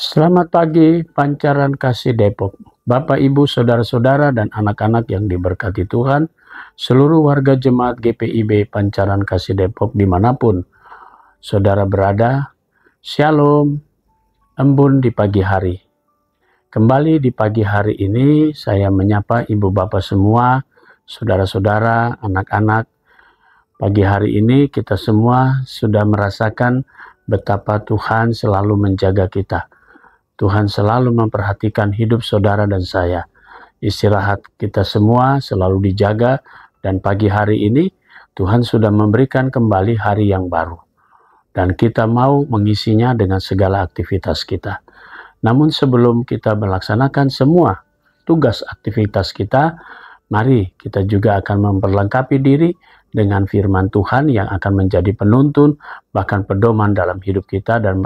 Selamat pagi, Pancaran Kasih Depok. Bapak, Ibu, Saudara-saudara, dan anak-anak yang diberkati Tuhan, seluruh warga jemaat GPIB Pancaran Kasih Depok dimanapun saudara berada, Shalom, embun di pagi hari. Kembali di pagi hari ini, saya menyapa Ibu Bapak semua, saudara-saudara, anak-anak. Pagi hari ini kita semua sudah merasakan betapa Tuhan selalu menjaga kita. Tuhan selalu memperhatikan hidup saudara dan saya. Istirahat kita semua selalu dijaga, dan pagi hari ini Tuhan sudah memberikan kembali hari yang baru. Dan kita mau mengisinya dengan segala aktivitas kita. Namun sebelum kita melaksanakan semua tugas aktivitas kita, mari kita juga akan memperlengkapi diri dengan firman Tuhan yang akan menjadi penuntun, bahkan pedoman dalam hidup kita dan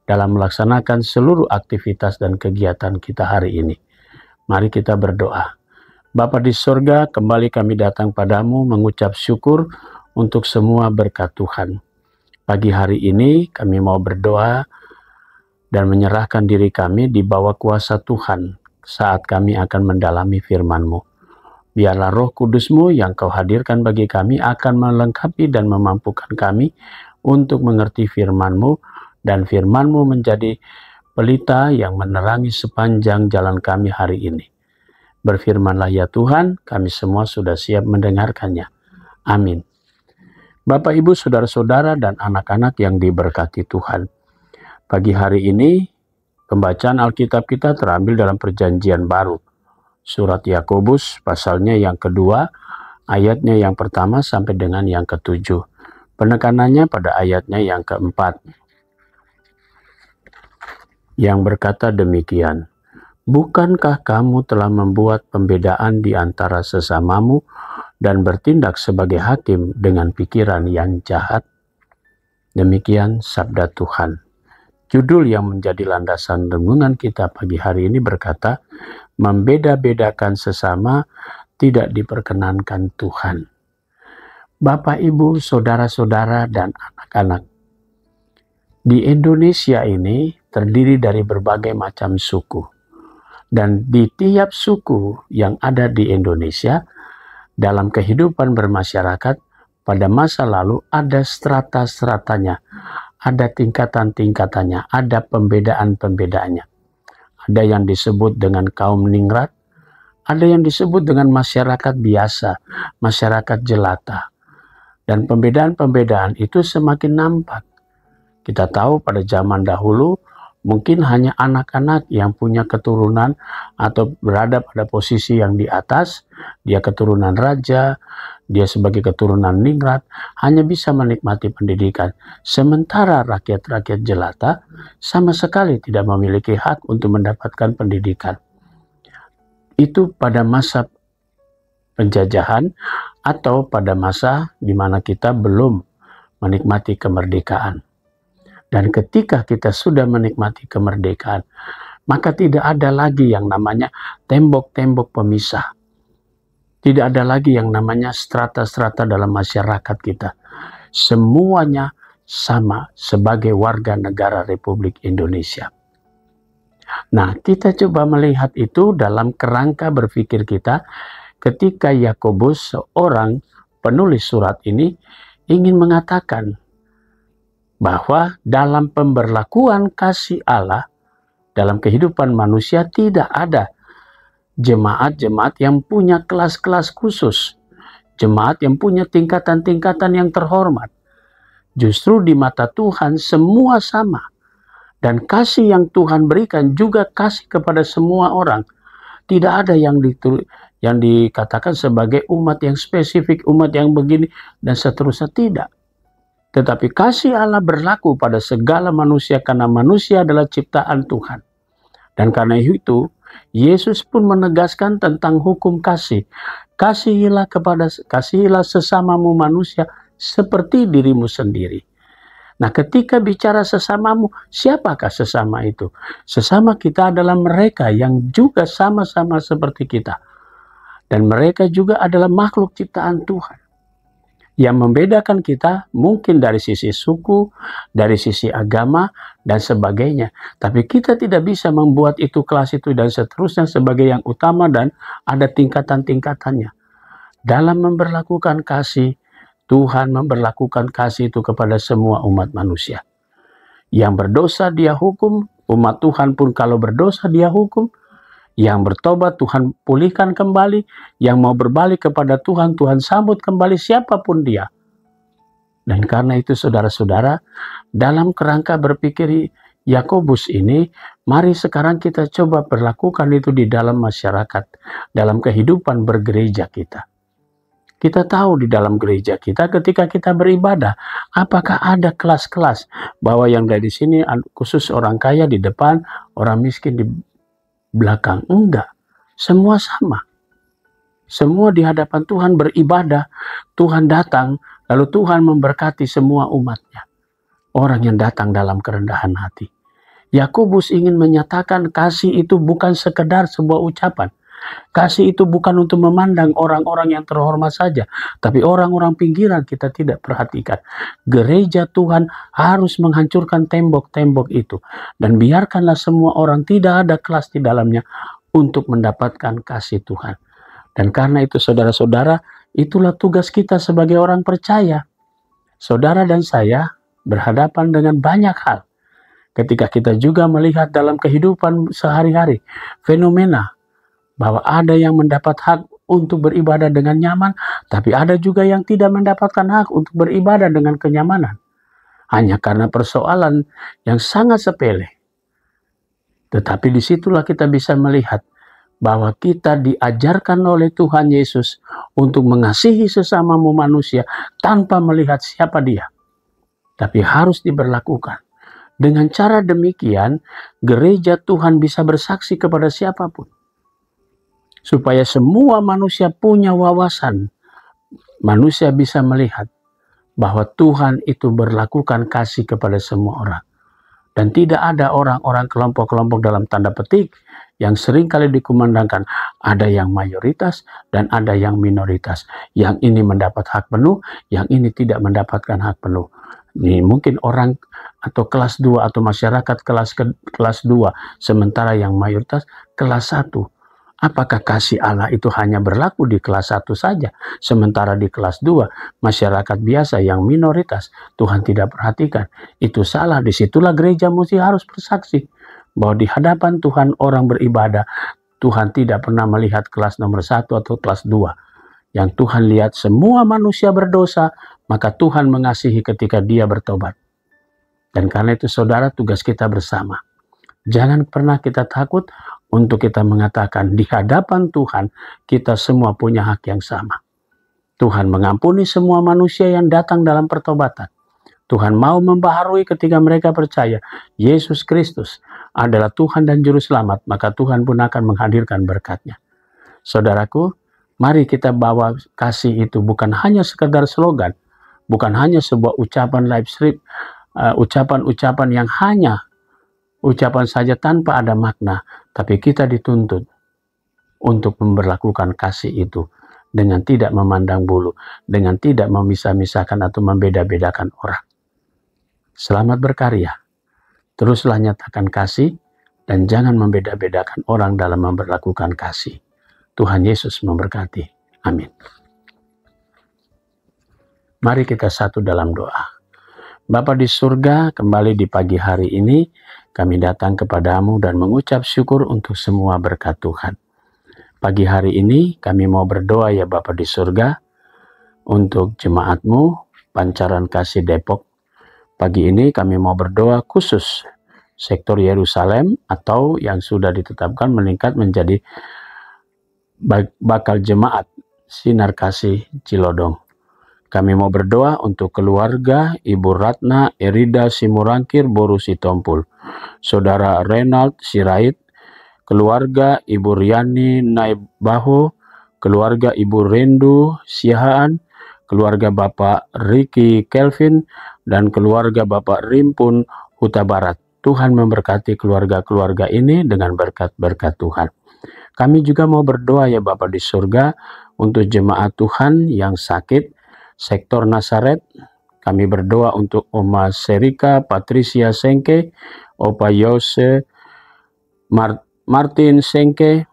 dalam melaksanakan seluruh aktivitas dan kegiatan kita hari ini. Mari kita berdoa. Bapa di sorga, kembali kami datang padamu mengucap syukur untuk semua berkat Tuhan. Pagi hari ini kami mau berdoa dan menyerahkan diri kami di bawah kuasa Tuhan saat kami akan mendalami firman-Mu. Biarlah Roh Kudus-Mu yang Kau hadirkan bagi kami akan melengkapi dan memampukan kami untuk mengerti firman-Mu, dan firman-Mu menjadi pelita yang menerangi sepanjang jalan kami hari ini. Berfirmanlah ya Tuhan, kami semua sudah siap mendengarkannya. Amin. Bapak, Ibu, Saudara-saudara, dan anak-anak yang diberkati Tuhan. Pagi hari ini, pembacaan Alkitab kita terambil dalam Perjanjian Baru. Surat Yakobus pasalnya yang kedua, ayatnya yang pertama sampai dengan yang ketujuh. Penekanannya pada ayatnya yang keempat, yang berkata demikian, "Bukankah kamu telah membuat pembedaan di antara sesamamu dan bertindak sebagai hakim dengan pikiran yang jahat?" Demikian sabda Tuhan. Judul yang menjadi landasan renungan kita pagi hari ini berkata, membeda-bedakan sesama tidak diperkenankan Tuhan. Bapak, Ibu, Saudara-saudara, dan anak-anak, di Indonesia ini terdiri dari berbagai macam suku. Dan di tiap suku yang ada di Indonesia, dalam kehidupan bermasyarakat, pada masa lalu ada strata-stratanya, ada tingkatan-tingkatannya, ada pembedaan-pembedaannya. Ada yang disebut dengan kaum ningrat, ada yang disebut dengan masyarakat biasa, masyarakat jelata. Dan pembedaan-pembedaan itu semakin nampak. Kita tahu pada zaman dahulu, mungkin hanya anak-anak yang punya keturunan atau berada pada posisi yang di atas, dia keturunan raja, dia sebagai keturunan ningrat, hanya bisa menikmati pendidikan. Sementara rakyat-rakyat jelata sama sekali tidak memiliki hak untuk mendapatkan pendidikan. Itu pada masa penjajahan atau pada masa di mana kita belum menikmati kemerdekaan. Dan ketika kita sudah menikmati kemerdekaan, maka tidak ada lagi yang namanya tembok-tembok pemisah. Tidak ada lagi yang namanya strata-strata dalam masyarakat kita. Semuanya sama sebagai warga negara Republik Indonesia. Nah, kita coba melihat itu dalam kerangka berpikir kita ketika Yakobus, seorang penulis surat ini, ingin mengatakan bahwa dalam pemberlakuan kasih Allah dalam kehidupan manusia tidak ada jemaat-jemaat yang punya kelas-kelas khusus, jemaat yang punya tingkatan-tingkatan yang terhormat. Justru di mata Tuhan semua sama, dan kasih yang Tuhan berikan juga kasih kepada semua orang. Tidak ada yang dikatakan sebagai umat yang spesifik, umat yang begini dan seterusnya, tidak. Tetapi kasih Allah berlaku pada segala manusia karena manusia adalah ciptaan Tuhan. Dan karena itu, Yesus pun menegaskan tentang hukum kasih. Kasihilah sesamamu manusia seperti dirimu sendiri. Nah, ketika bicara sesamamu, siapakah sesama itu? Sesama kita adalah mereka yang juga sama-sama seperti kita. Dan mereka juga adalah makhluk ciptaan Tuhan. Yang membedakan kita mungkin dari sisi suku, dari sisi agama, dan sebagainya. Tapi kita tidak bisa membuat itu kelas itu dan seterusnya sebagai yang utama dan ada tingkatan-tingkatannya. Dalam memberlakukan kasih, Tuhan memberlakukan kasih itu kepada semua umat manusia. Yang berdosa dia hukum, umat Tuhan pun kalau berdosa dia hukum. Yang bertobat Tuhan pulihkan kembali, yang mau berbalik kepada Tuhan, Tuhan sambut kembali siapapun dia. Dan karena itu saudara-saudara, dalam kerangka berpikir Yakobus ini, mari sekarang kita coba berlakukan itu di dalam masyarakat, dalam kehidupan bergereja kita. Kita tahu di dalam gereja kita ketika kita beribadah, apakah ada kelas-kelas bahwa yang dari sini khusus orang kaya di depan, orang miskin di belakang? Enggak, semua sama. Semua di hadapan Tuhan beribadah, Tuhan datang, lalu Tuhan memberkati semua umatnya. Orang yang datang dalam kerendahan hati. Yakobus ingin menyatakan kasih itu bukan sekedar sebuah ucapan. Kasih itu bukan untuk memandang orang-orang yang terhormat saja, tapi orang-orang pinggiran kita tidak perhatikan. Gereja Tuhan harus menghancurkan tembok-tembok itu. Dan biarkanlah semua orang, tidak ada kelas di dalamnya, untuk mendapatkan kasih Tuhan. Dan karena itu saudara-saudara, itulah tugas kita sebagai orang percaya. Saudara dan saya berhadapan dengan banyak hal. Ketika kita juga melihat dalam kehidupan sehari-hari, fenomena bahwa ada yang mendapat hak untuk beribadah dengan nyaman, tapi ada juga yang tidak mendapatkan hak untuk beribadah dengan kenyamanan. Hanya karena persoalan yang sangat sepele. Tetapi disitulah kita bisa melihat bahwa kita diajarkan oleh Tuhan Yesus untuk mengasihi sesamamu manusia tanpa melihat siapa dia. Tapi harus diberlakukan. Dengan cara demikian, gereja Tuhan bisa bersaksi kepada siapapun. Supaya semua manusia punya wawasan. Manusia bisa melihat bahwa Tuhan itu berlakukan kasih kepada semua orang. Dan tidak ada orang-orang kelompok-kelompok dalam tanda petik yang sering kali dikumandangkan. Ada yang mayoritas dan ada yang minoritas. Yang ini mendapat hak penuh, yang ini tidak mendapatkan hak penuh. Ini mungkin orang atau kelas 2 atau masyarakat kelas 2, sementara yang mayoritas kelas 1. Apakah kasih Allah itu hanya berlaku di kelas 1 saja, sementara di kelas 2 masyarakat biasa yang minoritas Tuhan tidak perhatikan? Itu salah. Disitulah gereja mesti harus bersaksi bahwa di hadapan Tuhan orang beribadah, Tuhan tidak pernah melihat kelas nomor 1 atau kelas 2. Yang Tuhan lihat semua manusia berdosa, maka Tuhan mengasihi ketika dia bertobat. Dan karena itu saudara, tugas kita bersama. Jangan pernah kita takut untuk kita mengatakan di hadapan Tuhan kita semua punya hak yang sama. Tuhan mengampuni semua manusia yang datang dalam pertobatan. Tuhan mau membaharui ketika mereka percaya Yesus Kristus adalah Tuhan dan Juru Selamat, maka Tuhan pun akan menghadirkan berkat-Nya. Saudaraku, mari kita bawa kasih itu bukan hanya sekedar slogan, bukan hanya sebuah ucapan live stream, ucapan-ucapan yang hanya ucapan saja tanpa ada makna, tapi kita dituntut untuk memberlakukan kasih itu dengan tidak memandang bulu, dengan tidak memisah-misahkan atau membeda-bedakan orang. Selamat berkarya, teruslah nyatakan kasih, dan jangan membeda-bedakan orang dalam memberlakukan kasih. Tuhan Yesus memberkati. Amin. Mari kita satu dalam doa. Bapa di surga, kembali di pagi hari ini, kami datang kepadamu dan mengucap syukur untuk semua berkat Tuhan. Pagi hari ini kami mau berdoa ya Bapa di surga, untuk jemaat-Mu, Pancaran Kasih Depok. Pagi ini kami mau berdoa khusus sektor Yerusalem atau yang sudah ditetapkan meningkat menjadi bakal jemaat Sinar Kasih Cilodong. Kami mau berdoa untuk keluarga Ibu Ratna Erida Simurangkir Boru Sitompul, Saudara Renald Sirait, keluarga Ibu Riani Naibaho, keluarga Ibu Rendu Sihaan, keluarga Bapak Ricky Kelvin, dan keluarga Bapak Rimpun Huta Barat. Tuhan memberkati keluarga-keluarga ini dengan berkat-berkat Tuhan. Kami juga mau berdoa ya Bapa di surga untuk jemaat Tuhan yang sakit, sektor Nasaret. Kami berdoa untuk Oma Serika Patricia Sengke, Opa Yose Martin Sengke.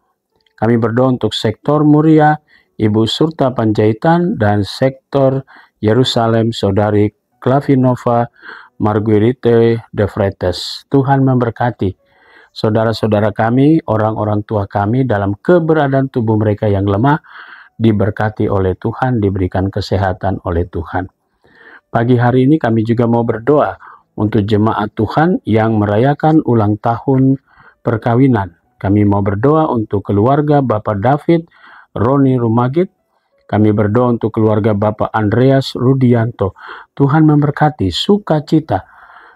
Kami berdoa untuk sektor Muria, Ibu Surta Panjaitan, dan sektor Yerusalem, Saudari Clavinova Marguerite de Freitas. Tuhan memberkati saudara-saudara kami, orang-orang tua kami dalam keberadaan tubuh mereka yang lemah, diberkati oleh Tuhan, diberikan kesehatan oleh Tuhan. Pagi hari ini kami juga mau berdoa untuk jemaat Tuhan yang merayakan ulang tahun perkawinan. Kami mau berdoa untuk keluarga Bapak David Roni Rumagit. Kami berdoa untuk keluarga Bapak Andreas Rudianto. Tuhan memberkati sukacita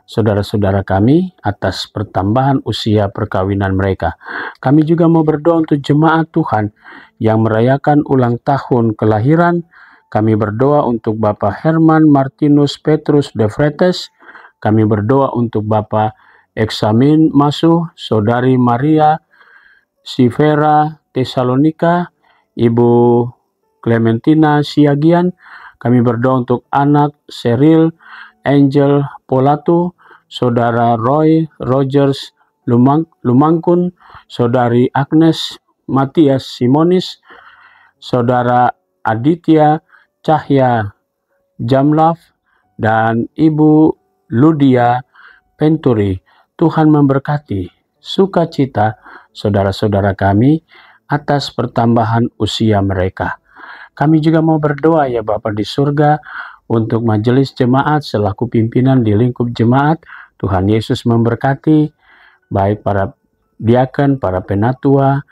saudara-saudara kami atas pertambahan usia perkawinan mereka. Kami juga mau berdoa untuk jemaat Tuhan yang merayakan ulang tahun kelahiran. Kami berdoa untuk Bapak Herman Martinus Petrus de Freitas. Kami berdoa untuk Bapak Eksamin Masuh, Saudari Maria Sivera Tesalonika, Ibu Clementina Siagian. Kami berdoa untuk anak Seril Angel Polatu, Saudara Roy Rogers Lumangkun, Saudari Agnes Matias Simonis, Saudara Aditya Cahya Jamlaf, dan Ibu Ludia Penturi. Tuhan memberkati sukacita saudara-saudara kami atas pertambahan usia mereka. Kami juga mau berdoa ya Bapa di surga untuk majelis jemaat selaku pimpinan di lingkup jemaat. Tuhan Yesus memberkati baik para diaken, para penatua,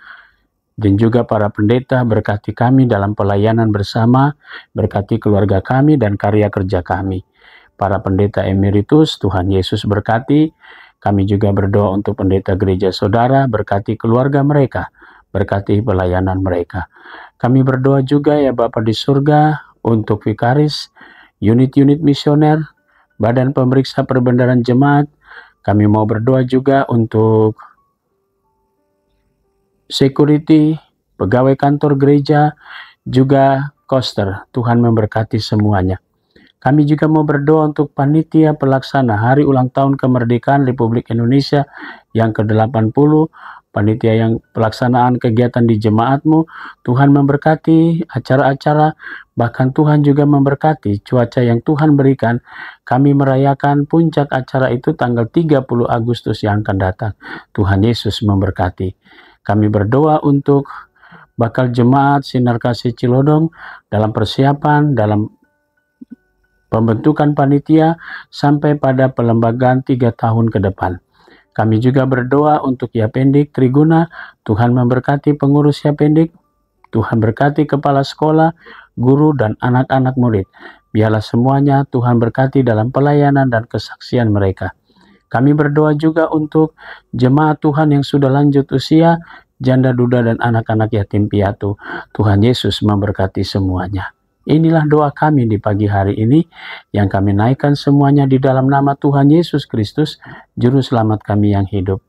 dan juga para pendeta. Berkati kami dalam pelayanan bersama, berkati keluarga kami dan karya kerja kami. Para pendeta emeritus, Tuhan Yesus berkati. Kami juga berdoa untuk pendeta gereja saudara, berkati keluarga mereka, berkati pelayanan mereka. Kami berdoa juga ya Bapa di surga untuk vikaris, unit-unit misioner, badan pemeriksa perbendaharaan jemaat. Kami mau berdoa juga untuk security, pegawai kantor gereja, juga koster. Tuhan memberkati semuanya. Kami juga mau berdoa untuk panitia pelaksana Hari Ulang Tahun Kemerdekaan Republik Indonesia yang ke-80, panitia yang pelaksanaan kegiatan di jemaatmu. Tuhan memberkati acara-acara, bahkan Tuhan juga memberkati cuaca yang Tuhan berikan. Kami merayakan puncak acara itu tanggal 30 Agustus yang akan datang. Tuhan Yesus memberkati. Kami berdoa untuk bakal jemaat Sinar Kasih Cilodong dalam persiapan, dalam pembentukan panitia sampai pada pelembagaan 3 tahun ke depan. Kami juga berdoa untuk Yapendik Triguna. Tuhan memberkati pengurus Yapendik. Tuhan berkati kepala sekolah, guru, dan anak-anak murid. Biarlah semuanya Tuhan berkati dalam pelayanan dan kesaksian mereka. Kami berdoa juga untuk jemaat Tuhan yang sudah lanjut usia, janda duda dan anak-anak yatim piatu. Tuhan Yesus memberkati semuanya. Inilah doa kami di pagi hari ini yang kami naikkan semuanya di dalam nama Tuhan Yesus Kristus, Juru Selamat kami yang hidup.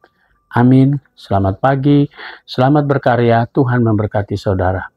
Amin. Selamat pagi, selamat berkarya, Tuhan memberkati saudara.